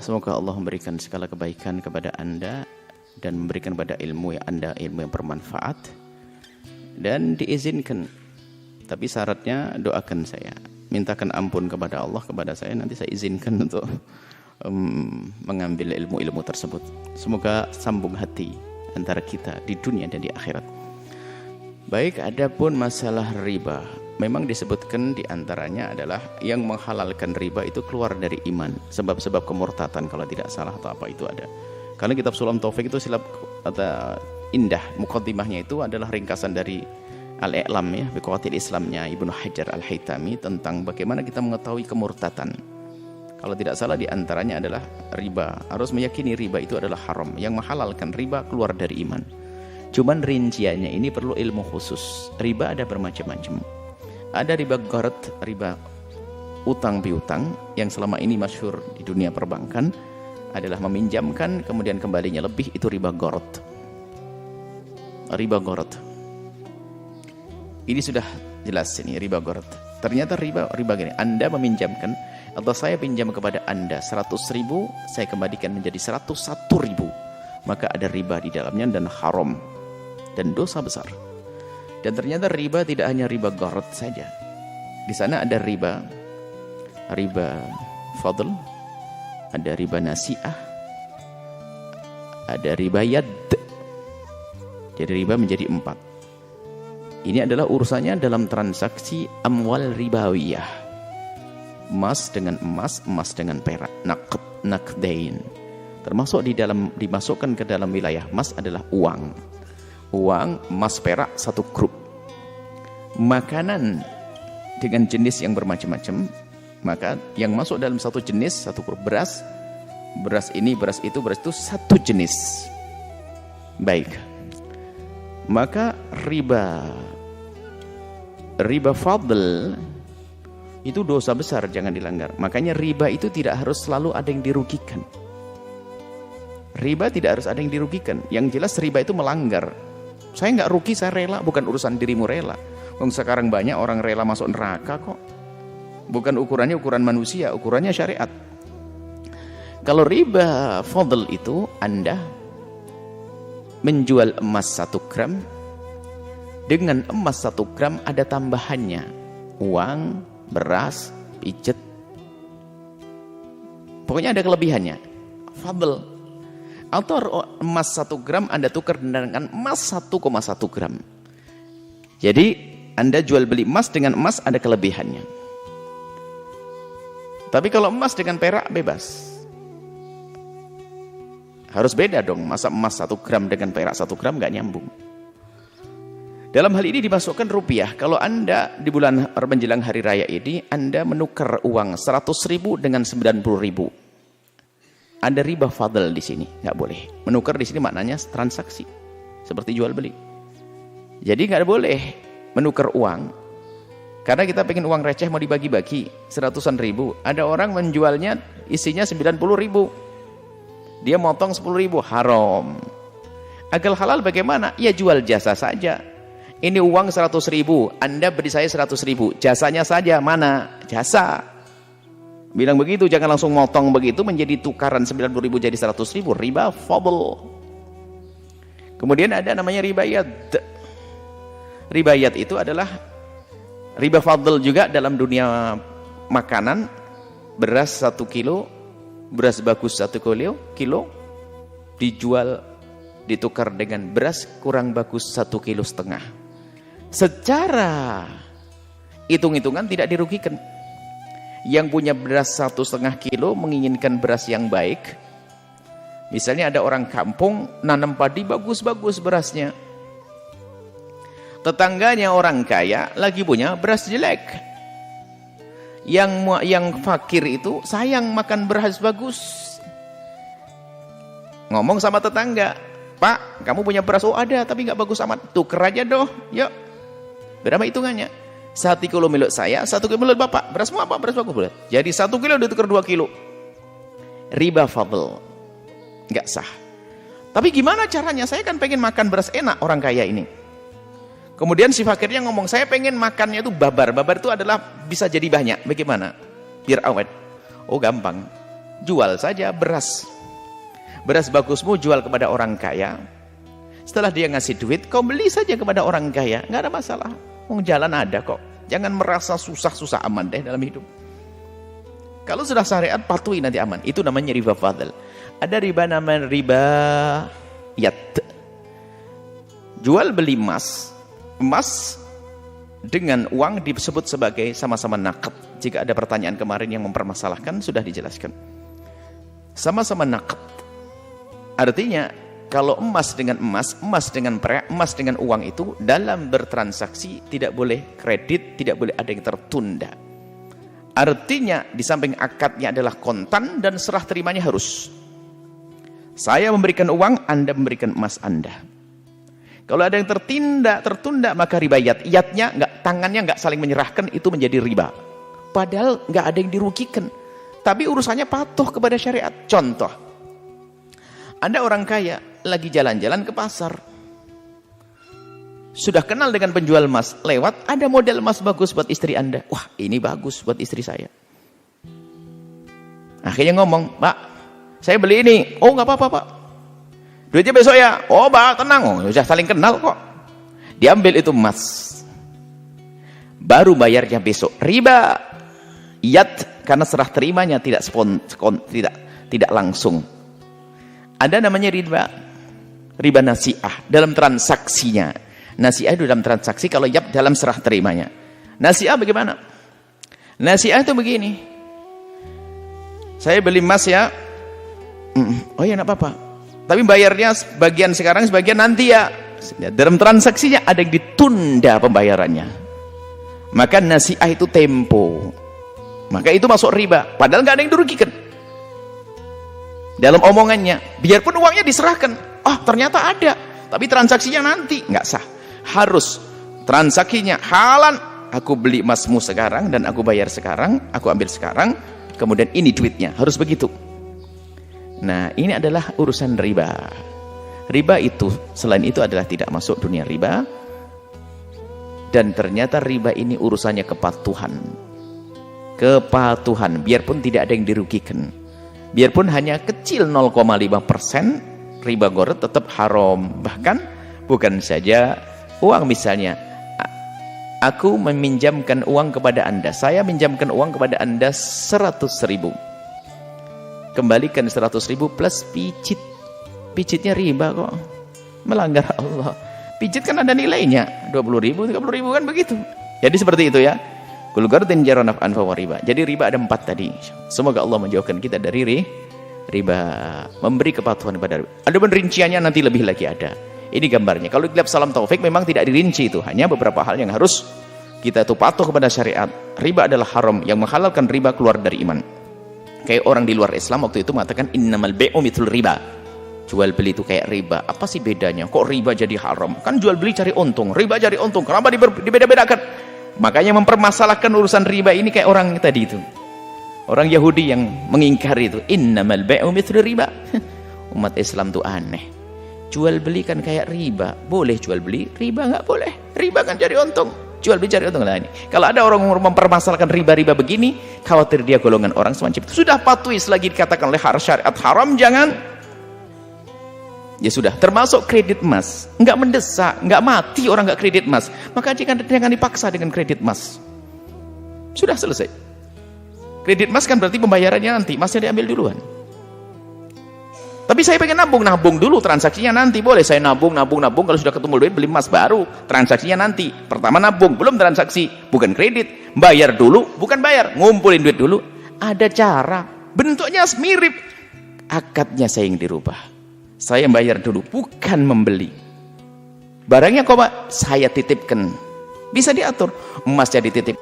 Semoga Allah memberikan segala kebaikan kepada Anda dan memberikan pada ilmu yang bermanfaat. Dan diizinkan, tapi syaratnya doakan saya, mintakan ampun kepada Allah kepada saya, nanti saya izinkan untuk mengambil ilmu-ilmu tersebut. Semoga sambung hati antara kita di dunia dan di akhirat. Baik, adapun masalah riba, memang disebutkan diantaranya adalah yang menghalalkan riba itu keluar dari iman, sebab-sebab kemurtatan kalau tidak salah atau apa itu ada. Karena kitab Sulam Taufik itu silap atau indah, muqaddimahnya itu adalah ringkasan dari Al-I'lam ya, biqawatil Islamnya Ibnu Hajar Al-Haytami tentang bagaimana kita mengetahui kemurtatan. Kalau tidak salah diantaranya adalah riba, harus meyakini riba itu adalah haram. Yang menghalalkan riba keluar dari iman. Cuman rinciannya ini perlu ilmu khusus. Riba ada bermacam-macam. Ada riba gharat, riba utang piutang yang selama ini masyhur di dunia perbankan adalah meminjamkan kemudian kembalinya lebih, itu riba gharat. Riba gharat. Ini sudah jelas ini riba gharat. Ternyata riba gini, Anda meminjamkan atau saya pinjam kepada Anda 100.000, saya kembalikan menjadi 101.000, maka ada riba di dalamnya dan haram dan dosa besar. Dan ternyata riba tidak hanya riba gharat saja. Di sana ada riba fadl, ada riba nasi'ah, ada riba yad. Jadi riba menjadi 4. Ini adalah urusannya dalam transaksi amwal ribawiyah. Emas dengan emas, emas dengan perak, naqdain. Termasuk dimasukkan ke dalam wilayah emas adalah uang. Uang, emas, perak satu grup. Makanan dengan jenis yang bermacam-macam, maka yang masuk dalam satu jenis, satu grup. Beras ini, beras itu satu jenis. Baik. Maka riba fadl itu dosa besar, jangan dilanggar. Makanya riba itu tidak harus selalu ada yang dirugikan. Riba tidak harus ada yang dirugikan. Yang jelas riba itu melanggar. Saya nggak rugi, saya rela, bukan urusan dirimu rela. Sekarang banyak orang rela masuk neraka kok. Bukan ukurannya ukuran manusia, ukurannya syariat. Kalau riba fadl itu Anda menjual emas 1 gram, dengan emas 1 gram ada tambahannya uang, beras, pijet, pokoknya ada kelebihannya, fadl. Atau emas 1 gram Anda tukar dengan emas 1,1 gram. Jadi Anda jual beli emas dengan emas ada kelebihannya. Tapi kalau emas dengan perak bebas. Harus beda dong, masa emas 1 gram dengan perak 1 gram nggak nyambung. Dalam hal ini dimasukkan rupiah. Kalau Anda di bulan menjelang hari raya ini, Anda menukar uang 100.000 dengan 90.000. Ada riba fadl di sini, nggak boleh. Menukar di sini maknanya transaksi, seperti jual beli. Jadi nggak boleh menukar uang. Karena kita pengen uang receh mau dibagi-bagi 100-an ribu. Ada orang menjualnya isinya 90.000. Dia motong 10.000, haram. Agar halal bagaimana? Ya jual jasa saja. Ini uang 100.000, Anda beri saya 100.000, jasanya saja mana? Jasa. Bilang begitu, jangan langsung motong begitu menjadi tukaran 90.000 jadi 100.000, riba fadl. Kemudian ada namanya riba yad. Riba yad itu adalah riba fadl juga dalam dunia makanan. Beras 1 kilo, beras bagus 1 kilo dijual, ditukar dengan beras kurang bagus 1,5 kilo. Secara hitung-hitungan tidak dirugikan. Yang punya beras 1,5 kilo menginginkan beras yang baik. Misalnya ada orang kampung nanam padi bagus-bagus berasnya. Tetangganya orang kaya lagi punya beras jelek. Yang fakir itu sayang makan beras bagus. Ngomong sama tetangga, Pak, kamu punya beras? Oh ada, tapi nggak bagus amat. Tuker aja doh, yuk. Berapa hitungannya? 1 kilo milik saya, 1 kilo milik Bapak. Berasmu apa? Beras bagus. Jadi 1 kilo ditukar 2 kilo. Riba fadl. Nggak sah. Tapi gimana caranya? Saya kan pengen makan beras enak orang kaya ini. Kemudian si fakirnya ngomong, saya pengen makannya itu babar. Babar itu adalah bisa jadi banyak. Bagaimana? Biar awet. Oh gampang. Jual saja beras. Beras bagusmu jual kepada orang kaya. Setelah dia ngasih duit, kau beli saja kepada orang kaya. Nggak ada masalah. Jalan ada kok. Jangan merasa susah-susah aman deh dalam hidup. Kalau sudah syariat, patuhi nanti aman. Itu namanya riba fadl. Ada riba namanya riba yat. Jual beli emas. Emas dengan uang disebut sebagai sama-sama naqd. Jika ada pertanyaan kemarin yang mempermasalahkan, sudah dijelaskan. Sama-sama naqd. Artinya, kalau emas dengan emas, emas dengan perak, emas dengan uang itu dalam bertransaksi tidak boleh kredit, tidak boleh ada yang tertunda. Artinya di samping akadnya adalah kontan dan serah terimanya harus. Saya memberikan uang, Anda memberikan emas Anda. Kalau ada yang tertunda maka riba yat. Yatnya tangannya nggak saling menyerahkan, itu menjadi riba. Padahal nggak ada yang dirugikan. Tapi urusannya patuh kepada syariat. Contoh, Anda orang kaya lagi jalan-jalan ke pasar. Sudah kenal dengan penjual emas, lewat ada model emas bagus buat istri Anda. Wah, ini bagus buat istri saya. Akhirnya ngomong, Pak, saya beli ini. Oh, nggak apa-apa, Pak. Duitnya besok ya. Oh, Pak, tenang. Oh, sudah saling kenal kok. Diambil itu emas. Baru bayarnya besok. Riba yat, karena serah terimanya tidak langsung. Ada namanya riba nasi'ah dalam transaksinya. Nasi'ah itu dalam transaksi, kalau yap dalam serah terimanya. Nasi'ah bagaimana? Nasi'ah itu begini. Saya beli emas ya. Oh ya, enggak apa-apa. Tapi bayarnya sebagian sekarang, sebagian nanti ya. Dalam transaksinya ada yang ditunda pembayarannya. Maka nasi'ah itu tempo. Maka itu masuk riba. Padahal nggak ada yang dirugikan. Dalam omongannya, biarpun uangnya diserahkan. Oh, ternyata ada. Tapi transaksinya nanti. Nggak sah. Harus transaksinya halan. Aku beli emasmu sekarang dan aku bayar sekarang, aku ambil sekarang, kemudian ini duitnya. Harus begitu. Nah, ini adalah urusan riba. Riba itu, selain itu adalah tidak masuk dunia riba. Dan ternyata riba ini urusannya kepatuhan. Kepatuhan, biarpun tidak ada yang dirugikan. Biarpun hanya kecil 0,5%, riba gharar tetap haram. Bahkan bukan saja uang, misalnya aku meminjamkan uang kepada Anda, saya minjamkan uang kepada Anda 100.000, kembalikan 100.000 plus pijit. Pijitnya riba kok, melanggar Allah. Pijit kan ada nilainya 20.000, 30.000 kan begitu. Jadi seperti itu ya. Kul gardin jaranaf anfa wa riba. Jadi riba ada 4 tadi. Semoga Allah menjauhkan kita dari riba, memberi kepatuhan kepada riba. Ada rinciannya nanti lebih lagi ada. Ini gambarnya. Kalau kitab Salam Taufik memang tidak dirinci itu, hanya beberapa hal yang harus kita tuh patuh kepada syariat. Riba adalah haram, yang menghalalkan riba keluar dari iman. Kayak orang di luar Islam waktu itu mengatakan innamal bai'u mithlul riba. Jual beli itu kayak riba. Apa sih bedanya? Kok riba jadi haram? Kan jual beli cari untung, riba cari untung. Kenapa dibeda-bedakan? Makanya mempermasalahkan urusan riba ini kayak orang tadi itu. Orang Yahudi yang mengingkari itu. Innamal bai'u mithlul riba. Umat Islam tuh aneh. Jual beli kan kayak riba. Boleh jual beli, riba nggak boleh. Riba kan cari untung. Jual beli cari untung lah ini. Kalau ada orang mempermasalahkan riba-riba begini, khawatir dia golongan orang semacam itu. Sudah patuhi selagi dikatakan oleh syariat haram, jangan. Ya sudah, termasuk kredit emas. Nggak mendesak, nggak mati orang nggak kredit emas. Maka jangan dipaksa dengan kredit emas. Sudah selesai. Kredit emas kan berarti pembayarannya nanti, emasnya diambil duluan. Tapi saya pengen nabung dulu, transaksinya nanti. Boleh saya nabung, kalau sudah ketemu duit beli emas baru, transaksinya nanti. Pertama nabung, belum transaksi, bukan kredit. Bayar dulu, bukan bayar, ngumpulin duit dulu. Ada cara, bentuknya mirip. Akadnya saya yang dirubah. Saya bayar dulu, bukan membeli. Barangnya kok Pak, saya titipkan. Bisa diatur, emasnya dititip.